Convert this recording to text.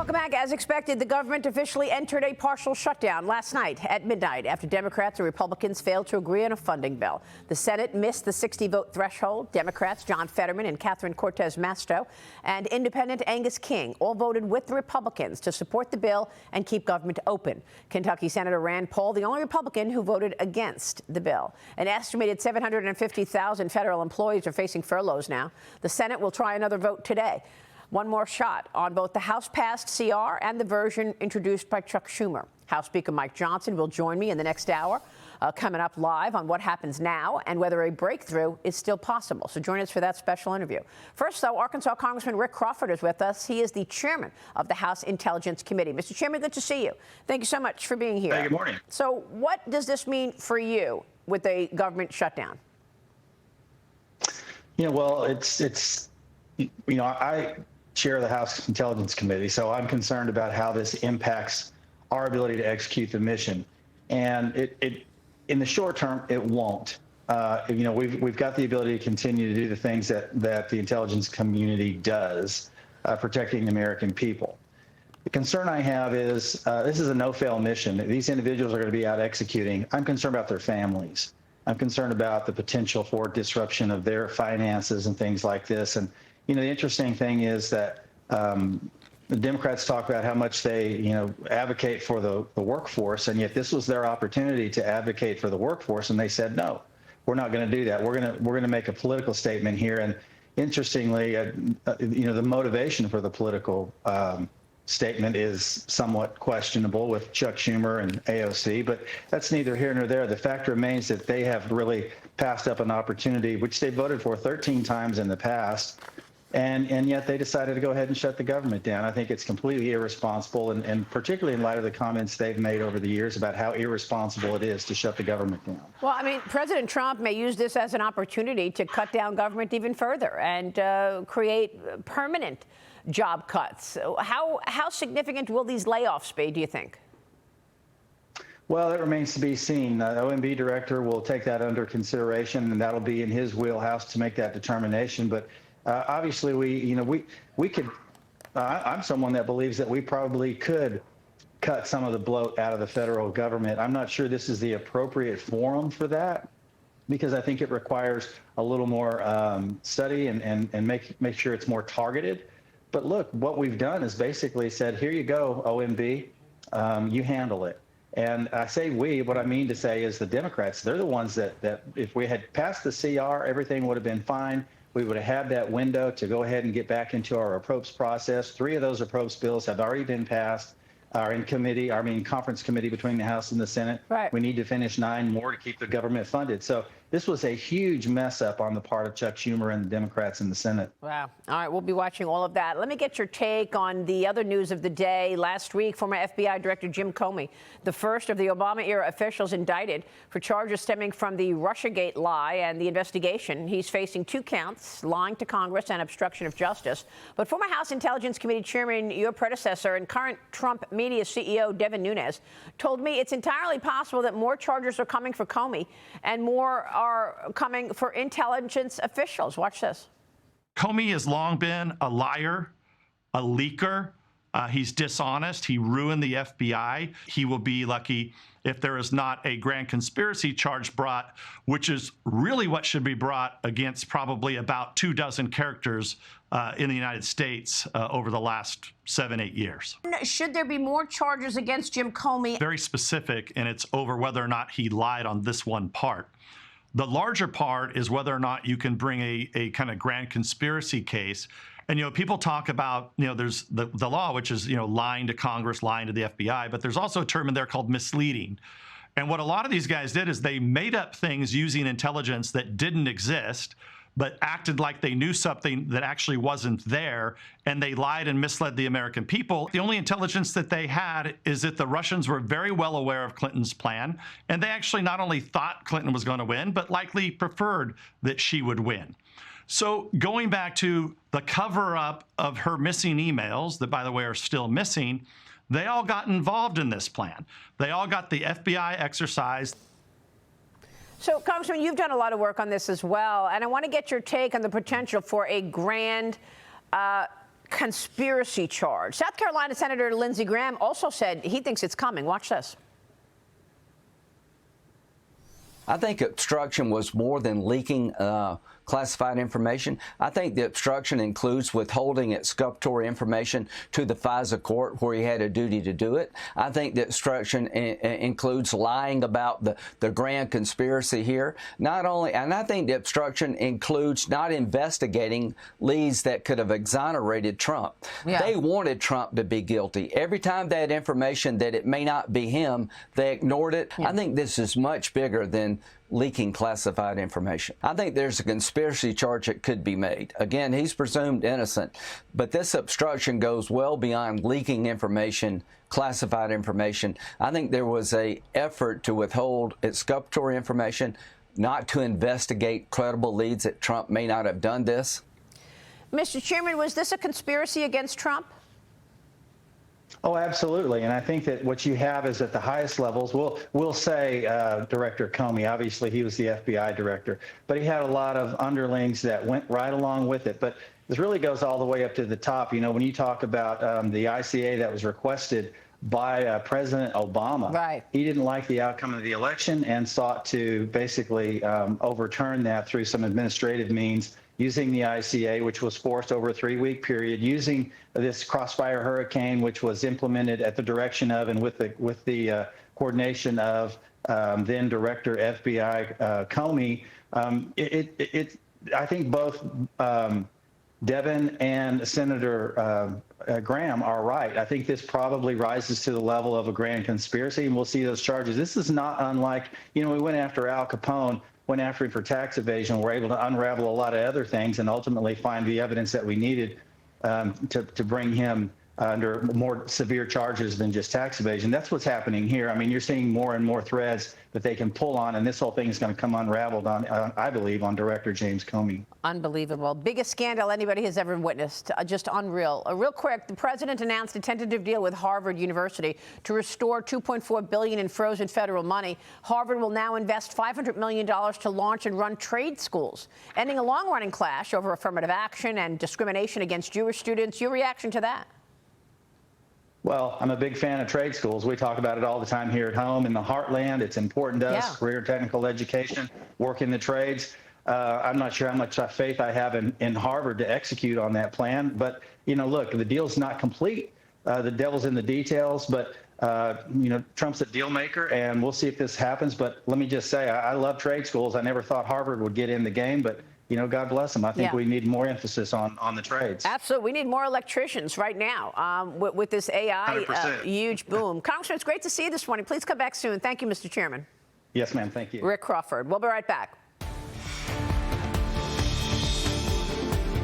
Welcome back. As expected, the government officially entered a partial shutdown last night at midnight after Democrats and Republicans failed to agree on a funding bill. The Senate missed the 60-vote threshold. Democrats John Fetterman and Catherine Cortez Masto and Independent Angus King all voted with the Republicans to support the bill and keep government open. Kentucky Senator Rand Paul, the only Republican who voted against the bill. An estimated 750,000 federal employees are facing furloughs now. The Senate will try another vote today. One more shot on both the House-passed CR and the version introduced by Chuck Schumer. House Speaker Mike Johnson will join me in the next hour, coming up live on what happens now and whether a breakthrough is still possible. So join us for that special interview. First, though, Arkansas Congressman Rick Crawford is with us. He is the chairman of the House Intelligence Committee. Mr. Chairman, good to see you. Thank you so much for being here. Hey, good morning. So what does this mean for you with a government shutdown? Well, I chair the House Intelligence Committee, so I'm concerned about how this impacts our ability to execute the mission. And it in the short term, it won't. We've got the ability to continue to do the things that the intelligence community does, protecting the American people. The concern I have is this is a no-fail mission. These individuals are going to be out executing. I'm concerned about their families. I'm concerned about the potential for disruption of their finances and things like this. And the interesting thing is that the Democrats talk about how much they, advocate for the workforce, and yet this was their opportunity to advocate for the workforce, and they said, no, we're not going to do that. We're going to make a political statement here. And interestingly, the motivation for the political statement is somewhat questionable with Chuck Schumer and AOC, but that's neither here nor there. The fact remains that they have really passed up an opportunity, which they voted for 13 times in the past. And yet they decided to go ahead and shut the government down. I think it's completely irresponsible, and particularly in light of the comments they've made over the years about how irresponsible it is to shut the government down. Well, I mean, President Trump may use this as an opportunity to cut down government even further and create permanent job cuts. How significant will these layoffs be, do you think? Well, it remains to be seen. The OMB director will take that under consideration, and that'll be in his wheelhouse to make that determination. But obviously, we could. I'm someone that believes that we probably could cut some of the bloat out of the federal government. I'm not sure this is the appropriate forum for that, because I think it requires a little more study and make sure it's more targeted. But look, what we've done is basically said, here you go, OMB, you handle it. And I say we, what I mean to say is the Democrats, they're the ones that if we had passed the CR, everything would have been fine. We would have had that window to go ahead and get back into our approach process. 3 of those approach bills have already been passed, are in conference committee between the House and the Senate. Right. We need to finish 9 more to keep the government funded. So this was a huge mess up on the part of Chuck Schumer and the Democrats in the Senate. Wow. All right, we'll be watching all of that. Let me get your take on the other news of the day. Last week, former FBI Director Jim Comey, the first of the Obama-era officials indicted for charges stemming from the Russiagate lie and the investigation. He's facing 2 counts, lying to Congress and obstruction of justice. But former House Intelligence Committee Chairman, your predecessor and current Trump media CEO Devin Nunes, told me it's entirely possible that more charges are coming for Comey and more are coming for intelligence officials. Watch this. Comey has long been a liar, a leaker. He's dishonest. He ruined the FBI. He will be lucky if there is not a grand conspiracy charge brought, which is really what should be brought against probably about 24 characters in the United States over the last 7-8 years. Should there be more charges against Jim Comey? Very specific, and it's over whether or not he lied on this one part. The larger part is whether or not you can bring a kind of grand conspiracy case. And, people talk about, there's the law, which is, lying to Congress, lying to the FBI, but there's also a term in there called misleading. And what a lot of these guys did is they made up things using intelligence that didn't exist, but acted like they knew something that actually wasn't there, and they lied and misled the American people. The only intelligence that they had is that the Russians were very well aware of Clinton's plan, and they actually not only thought Clinton was going to win, but likely preferred that she would win. So going back to the cover-up of her missing emails, that, by the way, are still missing, they all got involved in this plan. They all got the FBI exercise. So, Congressman, you've done a lot of work on this as well, and I want to get your take on the potential for a grand conspiracy charge. South Carolina Senator Lindsey Graham also said he thinks it's coming. Watch this. I think obstruction was more than leaking classified information. I think the obstruction includes withholding exculpatory information to the FISA court where he had a duty to do it. I think the obstruction includes lying about the grand conspiracy here. Not only, and I think the obstruction includes not investigating leads that could have exonerated Trump. Yeah. They wanted Trump to be guilty. Every time they had information that it may not be him, they ignored it. Yeah. I think this is much bigger than leaking classified information. I think there's a conspiracy charge that could be made. Again, he's presumed innocent, but this obstruction goes well beyond leaking information, classified information. I think there was an effort to withhold exculpatory information, not to investigate credible leads that Trump may not have done this. Mr. Chairman, was this a conspiracy against Trump? Oh, absolutely. And I think that what you have is at the highest levels, we'll say Director Comey, obviously he was the FBI director, but he had a lot of underlings that went right along with it. But this really goes all the way up to the top. You know, when you talk about the ICA that was requested by President Obama, right. He didn't like the outcome of the election and sought to basically overturn that through some administrative means, using the ICA, which was forced over a 3-week period, using this crossfire hurricane, which was implemented at the direction of and with the coordination of then Director FBI Comey. I think both Devin and Senator Graham are right. I think this probably rises to the level of a grand conspiracy, and we'll see those charges. This is not unlike, you know, we went after Al Capone, went after him for tax evasion. We're able to unravel a lot of other things and ultimately find the evidence that we needed to bring him under more severe charges than just tax evasion. That's what's happening here. I mean, you're seeing more and more threads that they can pull on, and this whole thing is going to come unraveled on, I believe, on Director James Comey. Unbelievable. Biggest scandal anybody has ever witnessed. Just unreal. Real quick, the president announced a tentative deal with Harvard University to restore $2.4 billion in frozen federal money. Harvard will now invest $500 million to launch and run trade schools, ending a long-running clash over affirmative action and discrimination against Jewish students. Your reaction to that? Well, I'm a big fan of trade schools. We talk about it all the time here at home in the heartland. It's important to us, career technical education, work in the trades. I'm not sure how much faith I have in Harvard to execute on that plan. But, you know, look, the deal's not complete. The devil's in the details. But, you know, Trump's a deal maker, and we'll see if this happens. But let me just say, I love trade schools. I never thought Harvard would get in the game, but you know, God bless them. I think we need more emphasis on the trades. Absolutely. We need more electricians right now with this AI huge boom. Congressman, it's great to see you this morning. Please come back soon. Thank you, Mr. Chairman. Yes, ma'am. Thank you. Rick Crawford. We'll be right back.